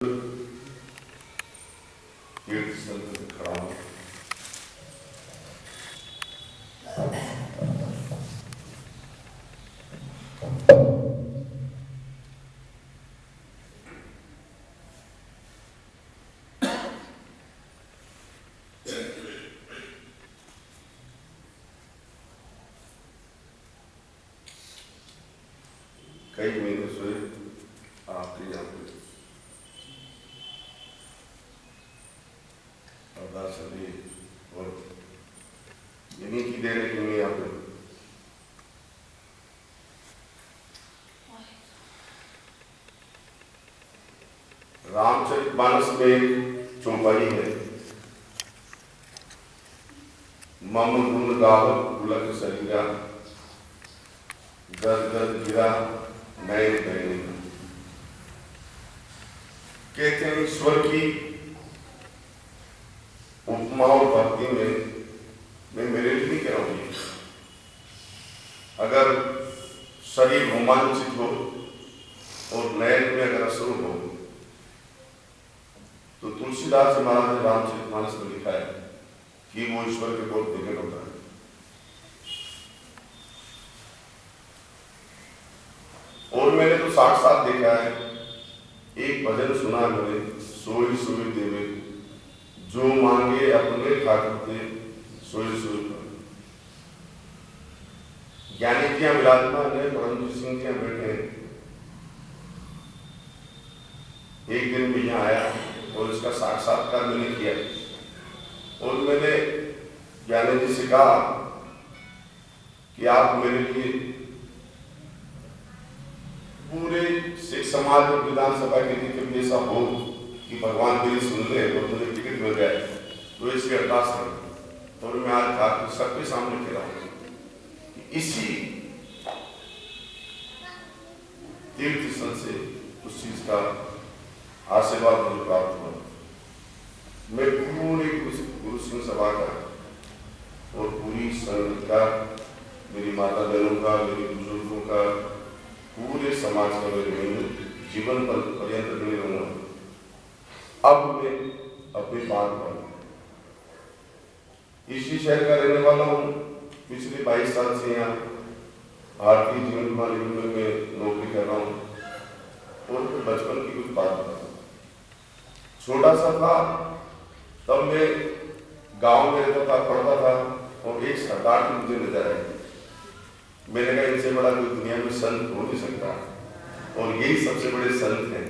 तीर्थ स्थल पे खड़ा हूं। कई महीने से आपके यहाँ पे अरदास चली और इन्हीं की देर है कि मैं यहाँ पे रामचरितमानस में एक चौपाई है, मम गुण गावत पुलक शरीरा गद गद गिरा नयन नयन। कहते हैं ईश्वर की उपमा और भक्ति में मैं मेरे लिए नहीं कह रहा हूं, अगर शरीर रोमांचित हो और नयन में अगर असुर हो तो तुलसीदास महाराज ने रामचरितमानस में लिखा है कि वो ईश्वर के बहुत निकट होता है। और मैंने तो साक्षात देखा है, एक भजन सुना मैंने, सोई सोई देवे जो मांगे अपने ठाकुर थे सोई सोई। ज्ञानी जी विराजमान ने परमजीत सिंह जी बैठे हैं। एक दिन भी यहाँ आया और इसका साक्षात्कार मैंने किया और मैंने ज्ञानी जी से कहा कि आप मेरे लिए पूरे सिख समाज और विधानसभा के लिए कभी ऐसा हो कि भगवान मेरी सुन ले और मुझे टिकट मिल जाए तो इसकी अरदास करें। और मैं आज ठाकुर सबके सामने कह रहा हूं कि इसी तीर्थ स्थल से उस चीज का आशीर्वाद मुझे प्राप्त हुआ। मैं पूरे गुरु सिंह सभा का और पूरी संगत का, मेरी माता बहनों का, मेरे बुजुर्गों का, पूरे समाज का मैं जीवन पर पर्यंत नहीं रहूंगा। अब मैं अपनी बात पर इसी शहर का रहने वाला हूँ। पिछले 22 साल से यहाँ भारतीय जीवन बीमा निगम में नौकरी कर रहा हूँ और बचपन की कुछ बात बताता हूँ। छोटा सा था तब मैं गांव में रहता था, पढ़ता था और एक सरदार की मुझे नजर आई। मैंने कहा इनसे बड़ा कोई दुनिया में संत हो नहीं सकता और यही सबसे बड़े संत हैं,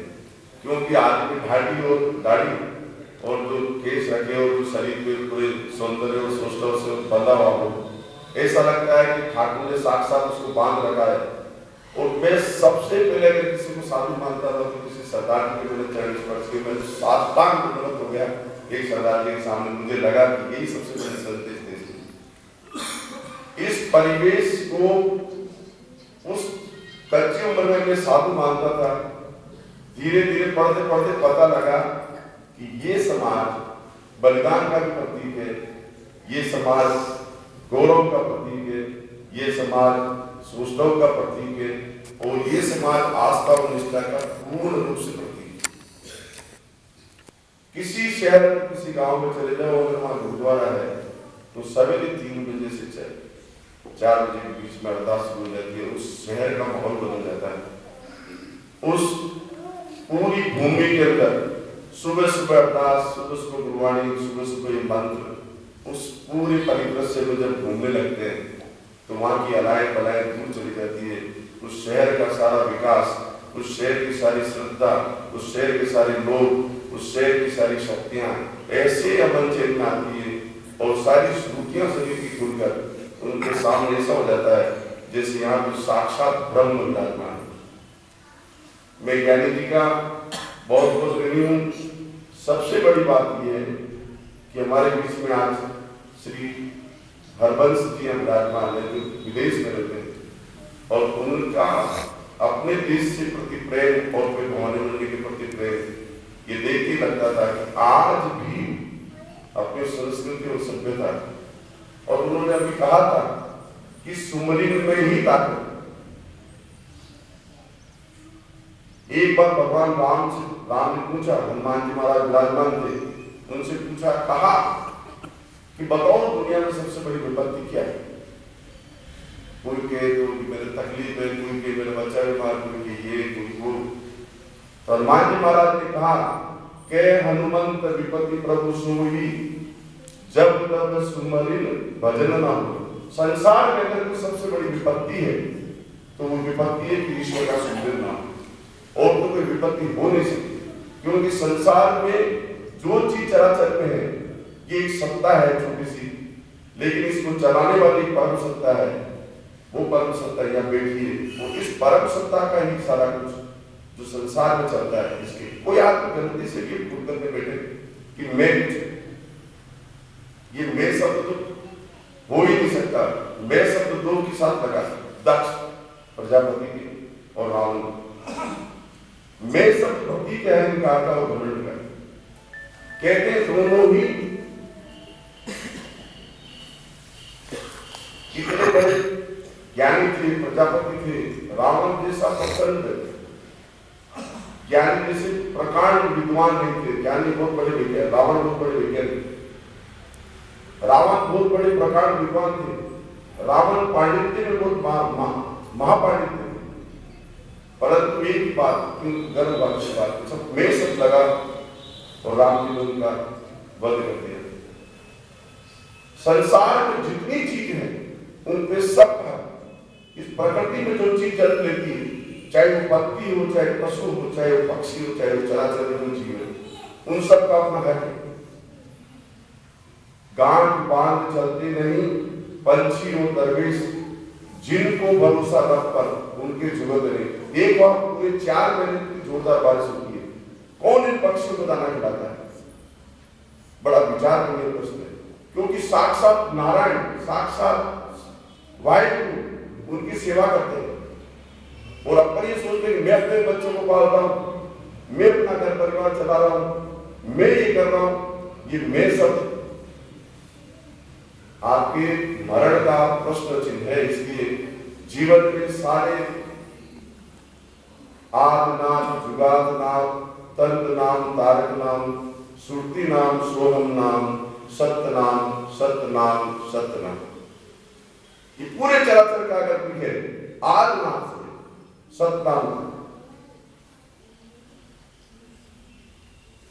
क्योंकि आदमी ढाडी और दाढ़ी और जो केस रखे और जो शरीर पे पूरे सौंदर्य और सौष्ठव से बंधा हुआ हो, ऐसा लगता है कि ठाकुर ने साक्षात उसको बांध रखा है। और मैं सबसे पहले अगर किसी को साधु मानता था तो किसी सरदार के मैंने चरण स्पर्श किया, मैं साष्टांग दंडवत हो गया एक सरदार के सामने। मुझे लगा कि यही सबसे बड़े संत इस देश में। इस परिवेश को उस कच्ची उम्र में मैं साधु मानता था। धीरे धीरे पढ़ते पढ़ते पता लगा कि ये समाज बलिदान का भी प्रतीक है, ये समाज गौरव का प्रतीक है, ये समाज सौष्ठव का प्रतीक है और ये समाज आस्था और निष्ठा का पूर्ण रूप से प्रतीक है। किसी शहर में किसी गांव में चले जाओ, अगर वहां गुरुद्वारा है तो सवेरे 3 बजे से 4 बजे के बीच में अरदास शुरू हो जाती है। उस शहर का माहौल बदल जाता है। उस पूरी भूमि के अंदर सुबह सुबह अरदास, सुबह सुबह गुरुवाणी, सुबह सुबह ये मंत्र, उस पूरे परिदृश्य में जब घूमने लगते हैं तो वहां की अलाय बलाय दूर चली जाती है। उस शहर का सारा विकास, उस शहर की सारी श्रद्धा, उस शहर के सारे लोग, उस शहर की सारी शक्तियां ऐसे अमन चैन में आती है और सारी श्रुतियां शरीर की खुलकर उनके सामने ऐसा हो जाता है जैसे यहाँ पे साक्षात ब्रह्म विराजमान है। मैं ज्ञानी जी का बहुत बहुत ऋणी हूँ। सबसे बड़ी बात यह है कि हमारे बीच में आज श्री हरबंश जी विराजमान है जो विदेश में रहते हैं और उनका अपने देश से प्रति प्रेम और भगवानी मंदिर के प्रति प्रेम ये देख के लगता था कि आज भी अपनी संस्कृति और सभ्यता, और उन्होंने अभी कहा था कि सुमरिन में ही ताकत। एक बार भगवान राम ने पूछा, हनुमान जी महाराज विराजमान थे, उनसे पूछा, कहा कि बताओ दुनिया में सबसे बड़ी विपत्ति क्या है? कोई कहे तो मेरे तकलीफ है, कोई कहे मेरे बच्चा बीमार, कोई कहे ये, कोई वो। तो हनुमान जी महाराज ने कहा कि हनुमंत विपत्ति प्रभु सोई, जब तब सुमरिन भजन न हो। संसार में अगर कोई सबसे बड़ी विपत्ति है तो वो विपत्ति है कि ईश्वर का सुमिरन ना हो। और तो कोई विपत्ति हो नहीं सकती, क्योंकि संसार में जो चीज चराचर में है ये एक सत्ता है छोटी सी, लेकिन इसको चलाने वाली परम सत्ता है, वो परम सत्ता यहाँ बैठी है। वो इस परम सत्ता का ही सारा कुछ जो संसार में चलता है। इसके कोई आदमी गलती से ये भूल करके बैठे कि मैं कुछ, ये मैं शब्द तो हो ही नहीं सकता। मैं शब्द दो के साथ लगा, दक्ष प्रजापति के और रावण। मैं शब्द भक्ति के अहंकार का और घमंड का, कहते हैं दोनों ही कितने बड़े ज्ञानी थे, प्रजापति थे। रावण जैसा प्रचंड ज्ञानी जैसे प्रकांड विद्वान नहीं थे। ज्ञानी बहुत बड़े वैज्ञानिक, रावण बहुत बड़े वैज्ञानिक। रावण बहुत बड़े प्रकांड विद्वान थे। रावण पांडित्य में बहुत महापांडित्य थे। परंतु एक ही बात, गर्व वाली बात, सब मैं सब लगा और राम जी ने उनका वध कर दिया। संसार में जितनी चीज है उन पे सब है। इस प्रकृति में जो चीज जन्म लेती है, चाहे वो पत्ती हो, चाहे पशु हो, चाहे वो पक्षी हो, चाहे वो चराचर में जीव है, उन सब का अपना हक है। गांठ बांध चलते नहीं पंछी हो दरवेश, जिनको भरोसा रख पर उनके जुगत नहीं। एक बार पूरे 4 महीने की जोरदार बारिश होती है, कौन इन पक्षियों को दाना खिलाता है? बड़ा विचार करने प्रश्न है, क्योंकि साक्षात नारायण, साक्षात वाहिगुरु उनकी सेवा करते हैं। और अपन ये सोचते हैं मैं अपने बच्चों को पाल रहा हूं, मैं अपना घर परिवार चला रहा हूं, मैं ये कर रहा हूं, ये मैं सब आपके मरण का प्रश्न चिन्ह है। इसलिए जीवन में सारे आद नाम, जुगाद नाम, तंत्र नाम, तारक नाम, सुरती नाम, सोहम नाम, सत्य नाम, सत्य नाम, सत्य नाम, ये पूरे चराचर का अगर भी है आद नाम से सत्नाम।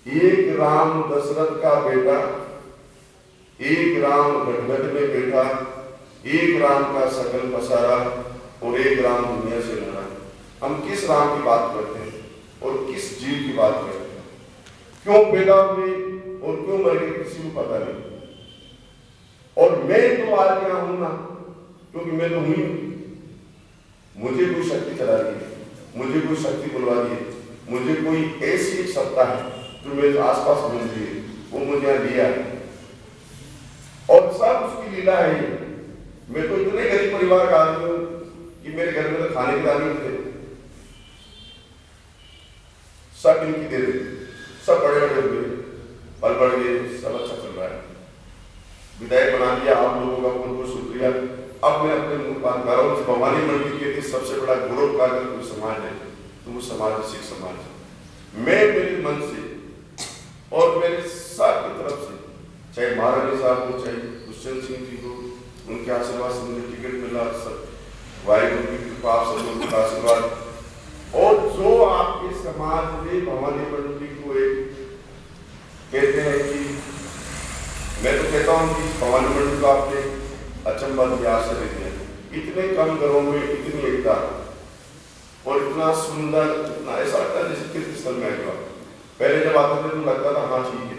एक राम दशरथ का बेटा, एक राम गटगट में बैठा, एक राम का सकल पसारा और एक राम दुनिया से लड़ा। हम किस राम की बात करते हैं और किस जीव की बात करते हैं? क्यों पैदा हुए और क्यों मर गए किसी को पता नहीं। और मैं तो आज यहां हूं ना, क्योंकि मैं तो हुई, मुझे कोई शक्ति चला रही है, मुझे कोई शक्ति बुलवा रही है, मुझे कोई ऐसी एक सत्ता है जो मेरे आसपास घूम रही है, वो मुझे यहाँ लिया है और सब उसकी लीला है। मैं तो इतने गरीब परिवार का आदमी हूं कि मेरे घर में तो खाने के दाने थे, सब इनकी दे देते, सब बड़े बड़े हुए, पल बढ़ गए, सब अच्छा चल रहा है। विदाई बना दिया आप लोगों का बहुत बहुत शुक्रिया। अब मैं अपने मुख बात कर रहा हूँ। भवानी मंडी के सबसे बड़ा गौरव का अगर कोई समाज है तो वो समाज सिख समाज है। मैं मेरे मन से और मेरे सबकी तरफ से, चाहे महारानी साहब हो, चाहे दुष्यंत सिंह जी हो, उनके आशीर्वाद से मुझे टिकट मिला, सब वाहिगुरु की कृपा, सब लोगों का आशीर्वाद। और जो आपके समाज में भवानी मंडी को एक कहते हैं कि मैं तो कहता हूँ कि भवानी मंडी को आपने अचंबा दिया, आश्चर्य दिया। इतने कम घरों में इतनी एकता और इतना सुंदर, इतना ऐसा लगता है जैसे तीर्थ स्थल में आएगा। पहले जब आते थे तो लगता था हाँ ठीक है,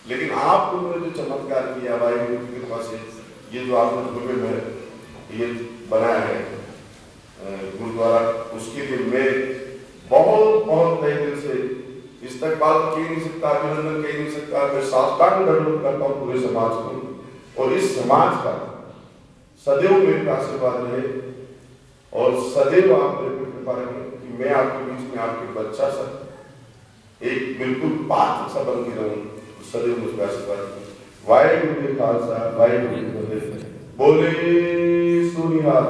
लेकिन आप लोगों ने जो चमत्कार किया वाहिगुरु की कृपा से, ये जो आपने दुर्गे में ये बनाया है गुरुद्वारा, उसके लिए मैं बहुत बहुत तहे दिल से इस्तकबाल कह नहीं सकता, अभिनंदन कह नहीं सकता। मैं साष्टांग दंडवत करता हूँ पूरे समाज को, और इस समाज का सदैव मेरे का आशीर्वाद रहे और सदैव आप मेरे को कृपा रखें कि मैं आपके बीच में आपके बच्चा सा एक बिल्कुल पात्र सा बन के रहूं। सदैव मुझको आशीर्वाद। वाहिगुरु जी का खालसा, वाहिगुरु जी की फतेह। बोले सोनिहाल।